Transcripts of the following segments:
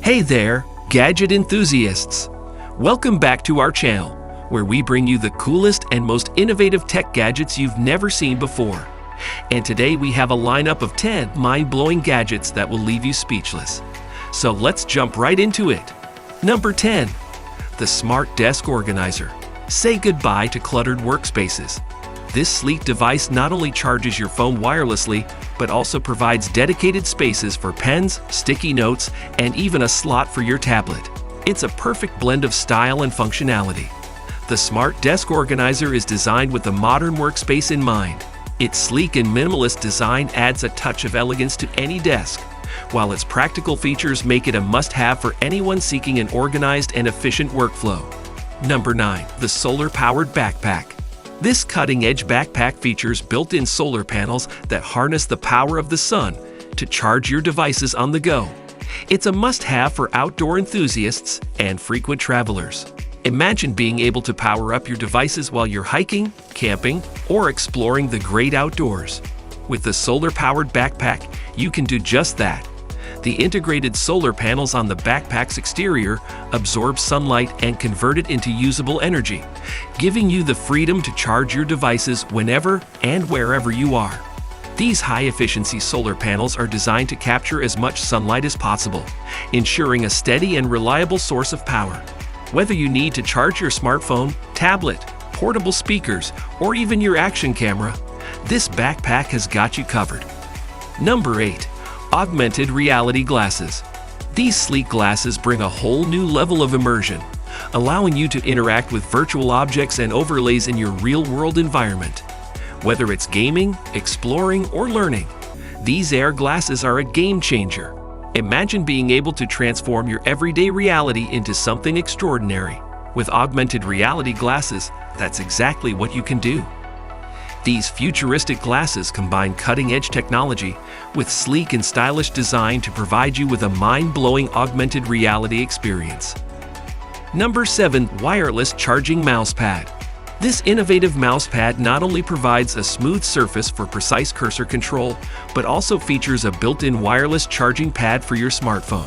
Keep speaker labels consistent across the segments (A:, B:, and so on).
A: Hey there, gadget enthusiasts! Welcome back to our channel, where we bring you the coolest and most innovative tech gadgets you've never seen before. And today we have a lineup of 10 mind-blowing gadgets that will leave you speechless. So let's jump right into it. Number 10. The Smart Desk Organizer. Say goodbye to cluttered workspaces. This sleek device not only charges your phone wirelessly, but also provides dedicated spaces for pens, sticky notes, and even a slot for your tablet. It's a perfect blend of style and functionality. The Smart Desk Organizer is designed with the modern workspace in mind. Its sleek and minimalist design adds a touch of elegance to any desk, while its practical features make it a must-have for anyone seeking an organized and efficient workflow. Number 9. The Solar-Powered Backpack. This cutting-edge backpack features built-in solar panels that harness the power of the sun to charge your devices on the go. It's a must-have for outdoor enthusiasts and frequent travelers. Imagine being able to power up your devices while you're hiking, camping, or exploring the great outdoors. With the solar-powered backpack, you can do just that. The integrated solar panels on the backpack's exterior absorb sunlight and convert it into usable energy, giving you the freedom to charge your devices whenever and wherever you are. These high-efficiency solar panels are designed to capture as much sunlight as possible, ensuring a steady and reliable source of power. Whether you need to charge your smartphone, tablet, portable speakers, or even your action camera, this backpack has got you covered. Number 8. Augmented reality glasses. These sleek glasses bring a whole new level of immersion, allowing you to interact with virtual objects and overlays in your real-world environment. Whether it's gaming, exploring, or learning, these AR glasses are a game-changer. Imagine being able to transform your everyday reality into something extraordinary. With augmented reality glasses, that's exactly what you can do. These futuristic glasses combine cutting-edge technology with sleek and stylish design to provide you with a mind-blowing augmented reality experience. Number 7. Wireless Charging Mousepad. This innovative mousepad not only provides a smooth surface for precise cursor control, but also features a built-in wireless charging pad for your smartphone.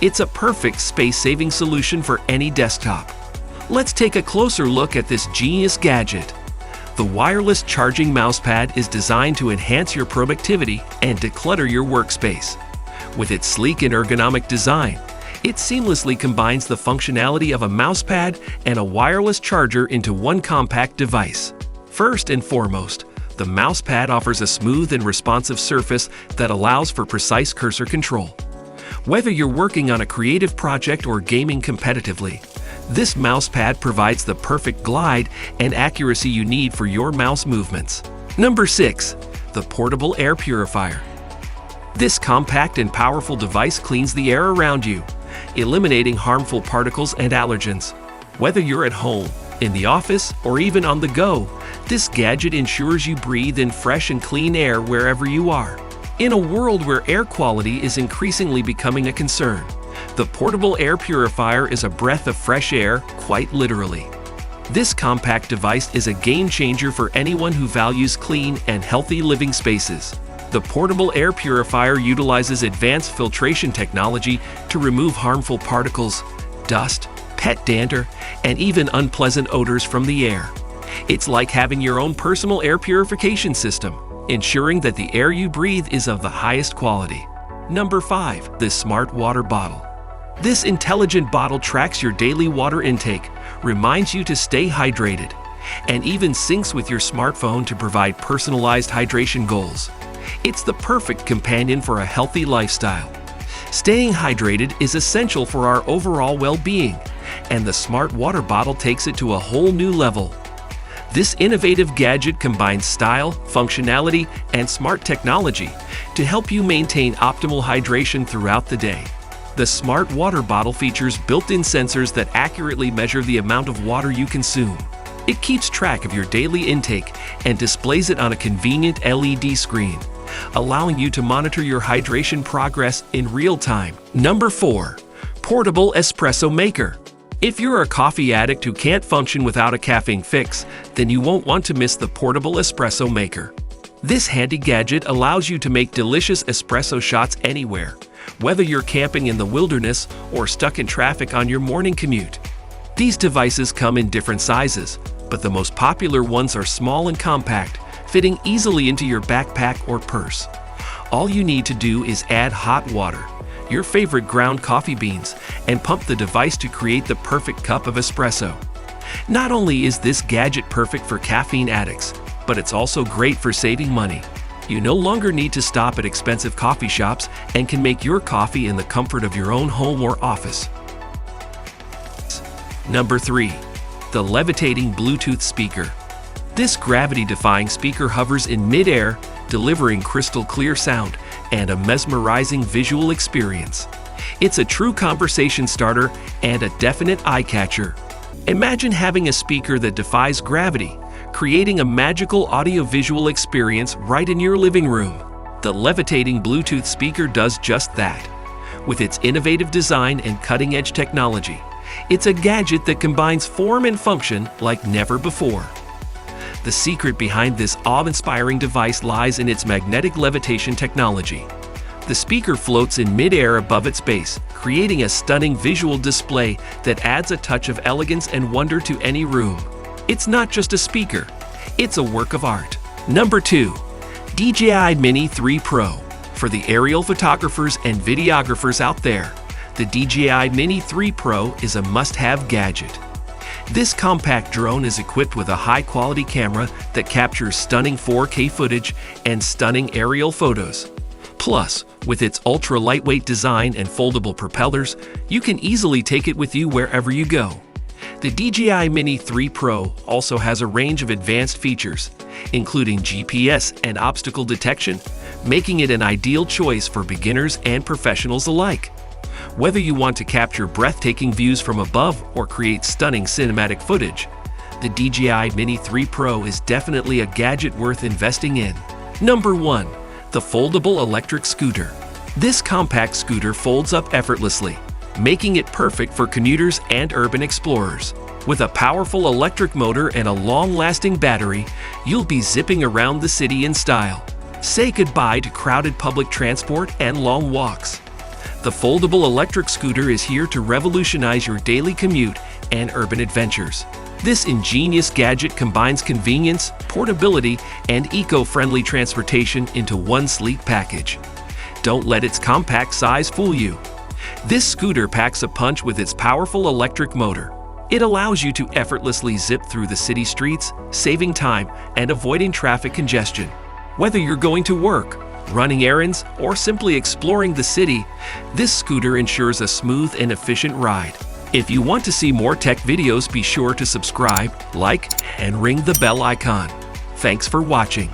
A: It's a perfect space-saving solution for any desktop. Let's take a closer look at this genius gadget. The wireless charging mousepad is designed to enhance your productivity and declutter your workspace. With its sleek and ergonomic design, it seamlessly combines the functionality of a mousepad and a wireless charger into one compact device. First and foremost, the mousepad offers a smooth and responsive surface that allows for precise cursor control. Whether you're working on a creative project or gaming competitively, this mousepad provides the perfect glide and accuracy you need for your mouse movements. Number 6. The Portable Air Purifier. This compact and powerful device cleans the air around you, eliminating harmful particles and allergens. Whether you're at home, in the office, or even on the go, this gadget ensures you breathe in fresh and clean air wherever you are. In a world where air quality is increasingly becoming a concern, the portable air purifier is a breath of fresh air, quite literally. This compact device is a game-changer for anyone who values clean and healthy living spaces. The portable air purifier utilizes advanced filtration technology to remove harmful particles, dust, pet dander, and even unpleasant odors from the air. It's like having your own personal air purification system, ensuring that the air you breathe is of the highest quality. Number 5. The Smart Water Bottle. This intelligent bottle tracks your daily water intake, reminds you to stay hydrated, and even syncs with your smartphone to provide personalized hydration goals. It's the perfect companion for a healthy lifestyle. Staying hydrated is essential for our overall well-being, and the Smart Water Bottle takes it to a whole new level. This innovative gadget combines style, functionality, and smart technology to help you maintain optimal hydration throughout the day. The Smart Water Bottle features built-in sensors that accurately measure the amount of water you consume. It keeps track of your daily intake and displays it on a convenient LED screen, allowing you to monitor your hydration progress in real time. Number 4. Portable Espresso Maker. If you're a coffee addict who can't function without a caffeine fix, then you won't want to miss the Portable Espresso Maker. This handy gadget allows you to make delicious espresso shots anywhere, whether you're camping in the wilderness or stuck in traffic on your morning commute. These devices come in different sizes, but the most popular ones are small and compact, fitting easily into your backpack or purse. All you need to do is add hot water, your favorite ground coffee beans, and pump the device to create the perfect cup of espresso. Not only is this gadget perfect for caffeine addicts, but it's also great for saving money. You no longer need to stop at expensive coffee shops and can make your coffee in the comfort of your own home or office. Number 3. The Levitating Bluetooth Speaker. This gravity-defying speaker hovers in mid-air, delivering crystal clear sound and a mesmerizing visual experience. It's a true conversation starter and a definite eye-catcher. Imagine having a speaker that defies gravity, creating a magical audio-visual experience right in your living room. The Levitating Bluetooth speaker does just that. With its innovative design and cutting-edge technology, it's a gadget that combines form and function like never before. The secret behind this awe-inspiring device lies in its magnetic levitation technology. The speaker floats in mid-air above its base, creating a stunning visual display that adds a touch of elegance and wonder to any room. It's not just a speaker, it's a work of art. Number 2. DJI Mini 3 Pro. For the aerial photographers and videographers out there, the DJI Mini 3 Pro is a must-have gadget. This compact drone is equipped with a high-quality camera that captures stunning 4K footage and stunning aerial photos. Plus, with its ultra-lightweight design and foldable propellers, you can easily take it with you wherever you go. The DJI Mini 3 Pro also has a range of advanced features, including GPS and obstacle detection, making it an ideal choice for beginners and professionals alike. Whether you want to capture breathtaking views from above or create stunning cinematic footage, the DJI Mini 3 Pro is definitely a gadget worth investing in. Number 1. The Foldable Electric Scooter. This compact scooter folds up effortlessly, making it perfect for commuters and urban explorers. With a powerful electric motor and a long-lasting battery, you'll be zipping around the city in style. Say goodbye to crowded public transport and long walks. The foldable electric scooter is here to revolutionize your daily commute and urban adventures. This ingenious gadget combines convenience, portability, and eco-friendly transportation into one sleek package. Don't let its compact size fool you. This scooter packs a punch with its powerful electric motor. It allows you to effortlessly zip through the city streets, saving time and avoiding traffic congestion. Whether you're going to work, running errands, or simply exploring the city, this scooter ensures a smooth and efficient ride. If you want to see more tech videos, be sure to subscribe, like, and ring the bell icon. Thanks for watching.